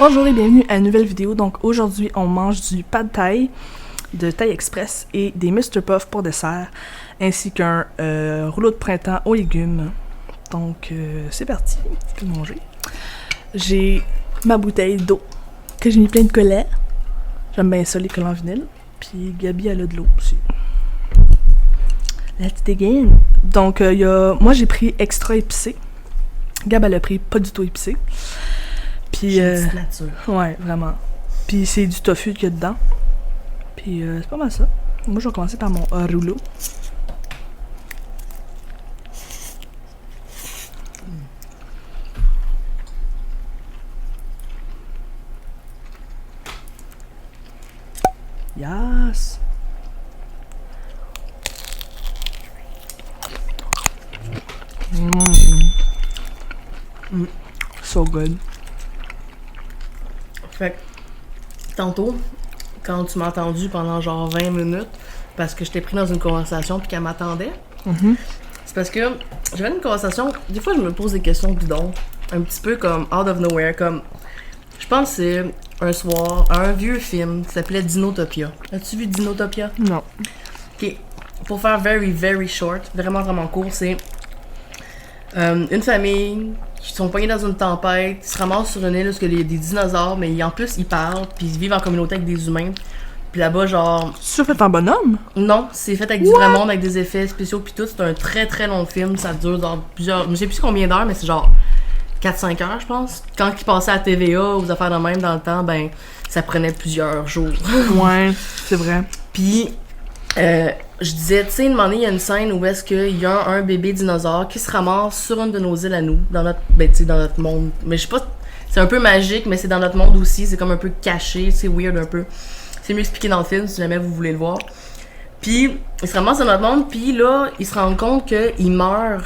Bonjour et bienvenue à une nouvelle vidéo. Donc aujourd'hui, on mange du pad thai de Thai Express et des Mr. Puff pour dessert, ainsi qu'un rouleau de printemps aux légumes. Donc c'est parti, on peut manger. J'ai ma bouteille d'eau que j'ai mis plein de collets. J'aime bien ça, les collants vinyle. Puis Gabi, elle a de l'eau aussi. Let's dig in. Donc moi j'ai pris extra épicé. Gab, elle a pris pas du tout épicé. Puis nature. Ouais, vraiment. Puis c'est du tofu qu'il y a dedans. Puis c'est pas mal ça. Moi, je vais commencer par mon rouleau. Yes! So good. Fait que, tantôt, quand tu m'as entendu pendant genre 20 minutes, parce que je t'ai pris dans une conversation puis qu'elle m'attendait, c'est parce que j'avais une conversation, des fois je me pose des questions bidons, un petit peu comme out of nowhere, comme, je pense que c'est un soir, un vieux film qui s'appelait Dinotopia. As-tu vu Dinotopia? Non. Ok, pour faire very, very short, vraiment, vraiment court, c'est une famille qui sont pognés dans une tempête, ils se ramassent sur une île où il y a des dinosaures, mais en plus ils parlent, puis ils vivent en communauté avec des humains. Puis là-bas, genre... C'est fait en bonhomme? Non, c'est fait avec du vrai monde, avec des effets spéciaux, puis tout. C'est un très très long film, ça dure genre plusieurs... Je sais plus combien d'heures, mais c'est genre 4-5 heures, je pense. Quand il passait à TVA ou aux affaires de même dans le temps, ben, ça prenait plusieurs jours. Ouais, c'est vrai. Puis, je disais, tu sais, une moment donné, il y a une scène où est-ce qu'il y a un bébé dinosaure qui se ramasse sur une de nos îles à nous, dans notre, ben, tu sais, dans notre monde. Mais je sais pas, c'est un peu magique, mais c'est dans notre monde aussi, c'est comme un peu caché, c'est weird un peu. C'est mieux expliqué dans le film, si jamais vous voulez le voir. Puis, il se ramasse dans notre monde, puis là, il se rend compte qu'il meurt.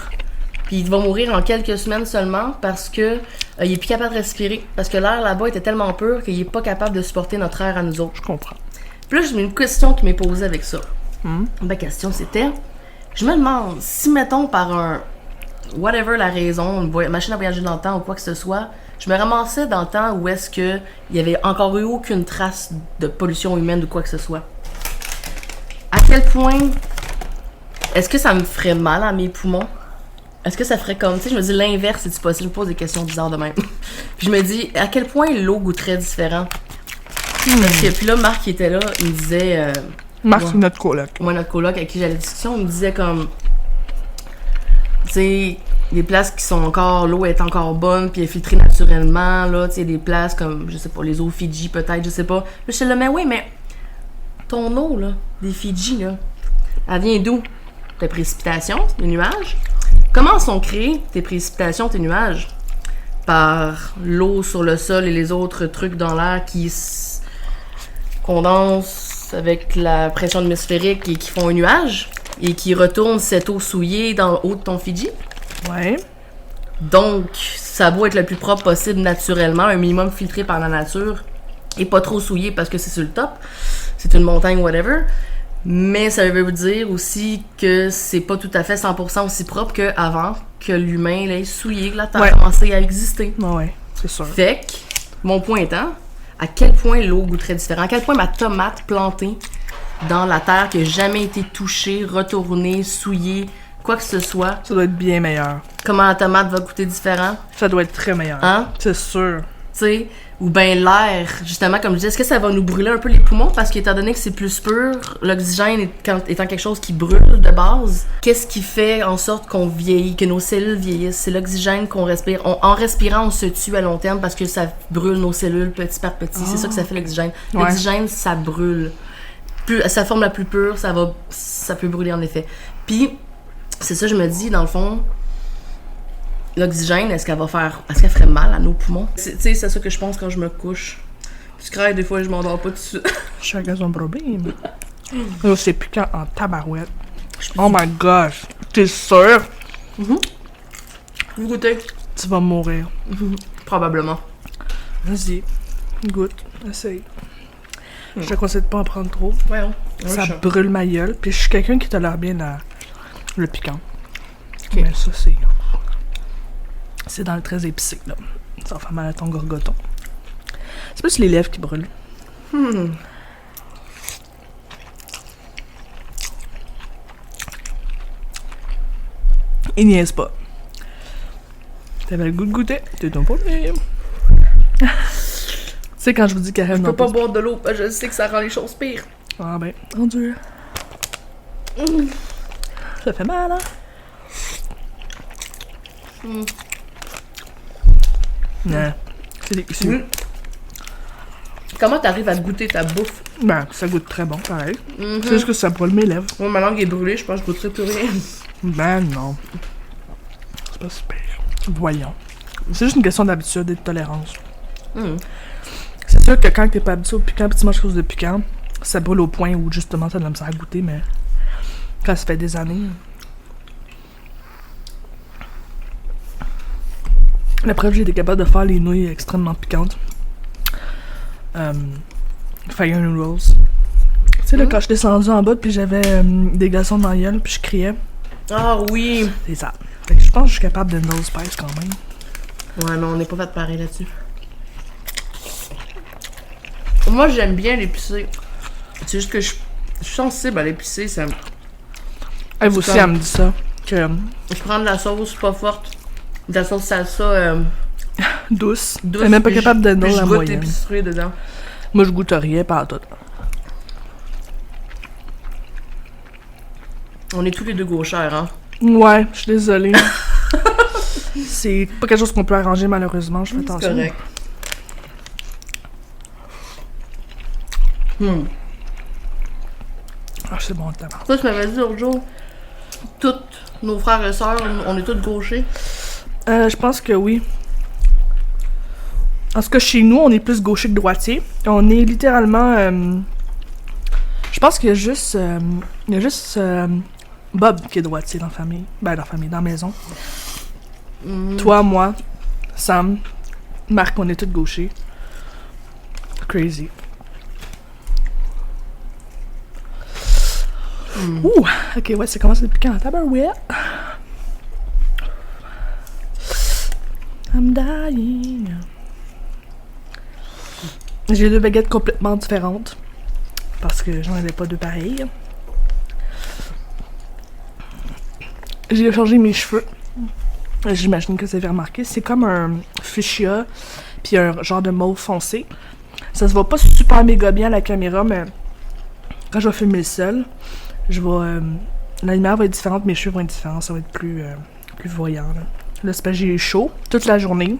Puis il va mourir en quelques semaines seulement parce que il est plus capable de respirer. Parce que l'air là-bas était tellement pur qu'il est pas capable de supporter notre air à nous autres. Je comprends. Puis là, j'ai une question qui m'est posée avec ça. Ma question, c'était... Je me demande, si mettons par un... whatever la raison, une machine à voyager dans le temps ou quoi que ce soit, je me ramassais dans le temps où est-ce que il y avait encore eu aucune trace de pollution humaine ou quoi que ce soit. À quel point est-ce que ça me ferait mal à mes poumons? Est-ce que ça ferait comme... Tu sais, je me dis l'inverse, c'est-tu possible? Je me pose des questions bizarres de même. Puis je me dis, à quel point l'eau goûterait différent? Parce que, puis là, Marc, qui était là, il me disait... Marc, c'est notre coloc. Moi, notre coloc avec qui j'avais la discussion, il me disait comme... Tu sais, des places qui sont encore... L'eau est encore bonne, puis elle est filtrée naturellement, là. Tu sais, des places comme, je sais pas, les eaux Fidji, peut-être, je sais pas. Là, je suis là, mais oui, mais... Ton eau, là, des Fidji, là, elle vient d'où? Tes précipitations, des nuages? Comment sont créées tes précipitations, tes nuages? Par l'eau sur le sol et les autres trucs dans l'air qui condensent avec la pression atmosphérique et qui font un nuage et qui retournent cette eau souillée dans le haut de ton Fidji. Ouais. Donc, ça doit être le plus propre possible naturellement, un minimum filtré par la nature et pas trop souillé parce que c'est sur le top. C'est une montagne, whatever. Mais ça veut dire aussi que c'est pas tout à fait 100% aussi propre qu'avant, que l'humain l'ait souillé, que la Terre a commencé à exister. Ouais, c'est sûr. Fait que, mon point étant, à quel point l'eau goûterait différent, à quel point ma tomate plantée dans la terre qui n'a jamais été touchée, retournée, souillée, quoi que ce soit. Ça doit être bien meilleur. Comment la tomate va goûter différent? Ça doit être très meilleur. Hein? C'est sûr. Tu sais, ou bien l'air, justement, comme je disais, est-ce que ça va nous brûler un peu les poumons? Parce qu'étant donné que c'est plus pur, l'oxygène étant quelque chose qui brûle de base, qu'est-ce qui fait en sorte qu'on vieillit, que nos cellules vieillissent? C'est l'oxygène qu'on respire. En respirant, on se tue à long terme parce que ça brûle nos cellules petit par petit. C'est ça que ça fait l'oxygène. Ouais. L'oxygène, ça brûle. Plus, sa forme la plus pure, ça peut brûler en effet. Puis, c'est ça, je me dis, dans le fond, l'oxygène, est-ce qu'elle ferait mal à nos poumons? Tu sais, c'est ça que je pense quand je me couche. Je crains des fois, je m'endors pas tout de suite. Chacun son problème. Là, c'est piquant en tabarouette. Oh my gosh. T'es sûr? Vous goûtez? Tu vas mourir. Probablement. Vas-y. Goûte. Essaye. Je te conseille de pas en prendre trop. Voyons. Ça brûle ma gueule. Puis je suis quelqu'un qui tolère bien le piquant. Okay. Mais ça, c'est dans le très épicé, là. Ça va faire mal à ton gorgoton. C'est plus les lèvres qui brûlent. Il niaise pas. T'avais le goût de goûter, t'es ton premier. Tu sais, quand je vous dis Karen, Je peux pas boire de l'eau, parce que je sais que ça rend les choses pires. Ah ben, mon Dieu. Ça fait mal, hein? Non, c'est délicieux. Comment t'arrives à goûter ta bouffe? Ben, ça goûte très bon, pareil. C'est juste que ça brûle mes lèvres. Moi, ma langue est brûlée, je pense que je goûterai plus rien. Ben non. C'est pas super. Voyons. C'est juste une question d'habitude et de tolérance. C'est sûr que quand t'es pas habitué au piquant pis tu manges quelque chose de piquant, ça brûle au point où justement t'as de la misère à goûter, mais quand ça fait des années. La preuve, j'ai été capable de faire les nouilles extrêmement piquantes. Fire noodles. Tu sais, là, quand je suis descendue en bas, puis j'avais des glaçons dans la gueule, puis je criais. Ah oui! C'est ça. Fait que je pense que je suis capable de noodle spice quand même. Ouais, mais on n'est pas fait pareil là-dessus. Moi, j'aime bien l'épicé. C'est juste que je suis sensible à l'épicé, ça me... Elle aussi, elle me dit ça. Que Je prends de la sauce pas forte, de la sauce salsa douce. Elle est même pas capable de noodle la moyenne. Je goûte moyenne. l'épicerie dedans. Moi, je goûte rien par tout. On est tous les deux gauchères, hein? Ouais, je suis désolée. C'est pas quelque chose qu'on peut arranger, malheureusement. Je fais attention. C'est correct. Ah, c'est bon, le tabac. Toi, tu m'avais dit l'autre jour, tous nos frères et sœurs, on est tous gauchers. Je pense que oui. En tout cas, chez nous, on est plus gaucher que droitier. On est littéralement... je pense qu'il y a juste... Bob qui est droitier dans la famille. Ben, dans la famille, dans la maison. Toi, moi, Sam, Marc, on est tous gauchers. Crazy. Ouh! Ok, ouais, ça commence à être piquant. Tabarouette! I'm dying. J'ai deux baguettes complètement différentes. Parce que j'en avais pas deux pareilles. J'ai changé mes cheveux. J'imagine que vous avez remarqué. C'est comme un fuchsia, puis un genre de mauve foncé. Ça se voit pas super méga bien à la caméra, mais quand je vais filmer seul, je vais... la lumière va être différente, mes cheveux vont être différents, ça va être plus voyant. Là, c'est parce que j'ai eu chaud toute la journée.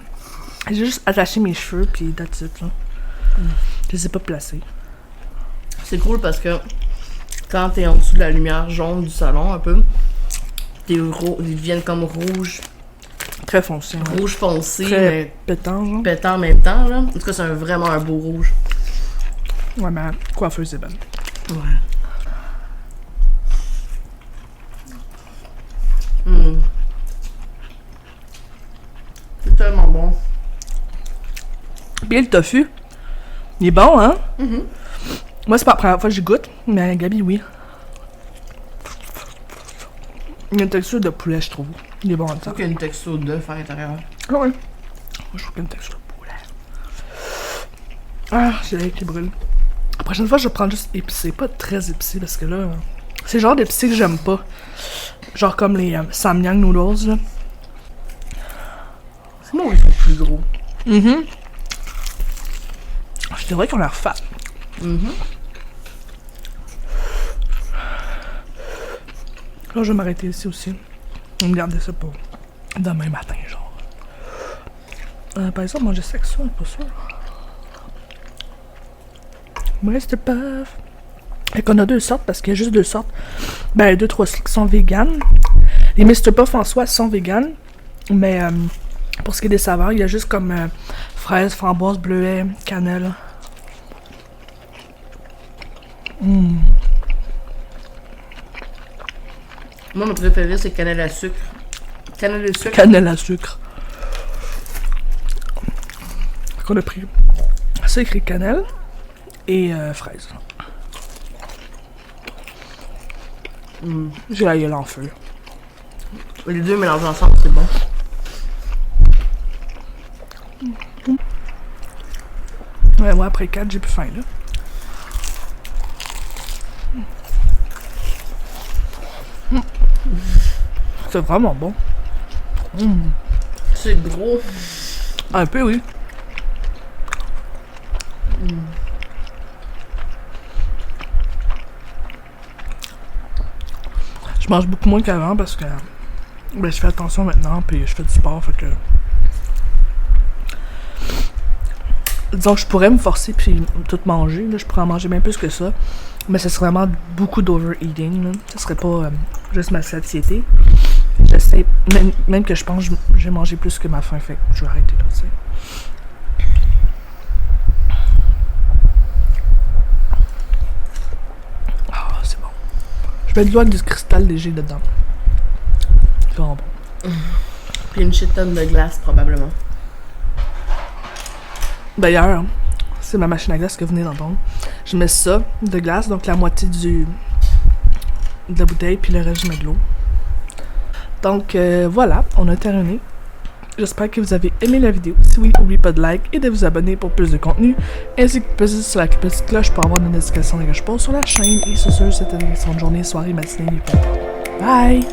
J'ai juste attaché mes cheveux, puis that's it, là. Je les ai pas placés. C'est cool parce que quand t'es en dessous de la lumière jaune du salon, un peu, ils deviennent comme rouge. Très foncé. Ouais. Rouge foncé, très mais pétant, genre. pétant en même temps, là. En tout cas, c'est vraiment un beau rouge. Ouais, ma coiffeuse est bonne. Ouais. C'est tellement bon. Puis le tofu, il est bon, hein? Mm-hmm. Moi, c'est pas la première fois que j'y goûte, mais Gabi, oui. Il y a une texture de poulet, je trouve. Il est bon en Je temps. trouve qu'il y a une texture d'œuf à l'intérieur. Ah ouais. Moi, je trouve qu'il y a une texture de poulet. Ah, j'ai l'œil qui brûle. La prochaine fois, je vais prendre juste épicé. Pas très épicé, parce que là, c'est le genre d'épicé que j'aime pas. Genre comme les Samyang noodles, là. Sinon, ils sont plus gros. Je dirais qu'ils ont l'air fat. Là, je vais m'arrêter ici aussi. On va me garder ça pour demain matin, genre. Par exemple, manger sexuel, pas sûr. Reste puff. Et qu'on a deux sortes, parce qu'il y a juste deux sortes. Ben, deux, trois sortes qui sont véganes. Les Mr. Puff en soi sont véganes. Mais pour ce qui est des saveurs, il y a juste comme fraise, framboise, bleuet, cannelle. Moi, mon préféré, c'est cannelle à sucre. Cannelle à sucre. Cannelle à sucre. Qu'on a pris sucre et cannelle et fraise. J'ai la gueule en feu. Les deux mélangés ensemble, c'est bon. Ouais, moi, après 4, j'ai plus faim, là. C'est vraiment bon. C'est gros. Un peu, oui. Je mange beaucoup moins qu'avant parce que je fais attention maintenant, puis je fais du sport, fait que... Disons que je pourrais me forcer puis tout manger, là, je pourrais en manger bien plus que ça, mais ce serait vraiment beaucoup d'overeating, là. Ce serait pas juste ma satiété. J'essaie, même que je pense que j'ai mangé plus que ma faim, fait que je vais arrêter là, tu sais. Ah, c'est bon. Je mets de l'eau avec du cristal léger dedans. C'est vraiment bon. Puis une shit tonne de glace, probablement. D'ailleurs, c'est ma machine à glace que vous venez d'entendre. Je mets ça de glace, donc la moitié de la bouteille, puis le reste, je mets de l'eau. Donc voilà, on a terminé. J'espère que vous avez aimé la vidéo. Si oui, n'oubliez pas de like et de vous abonner pour plus de contenu, ainsi que de peser sur la petite cloche pour avoir des notifications que je pose sur la chaîne. Et sur ce, c'était une excellente journée, soirée, matinée, peu importe. Bye!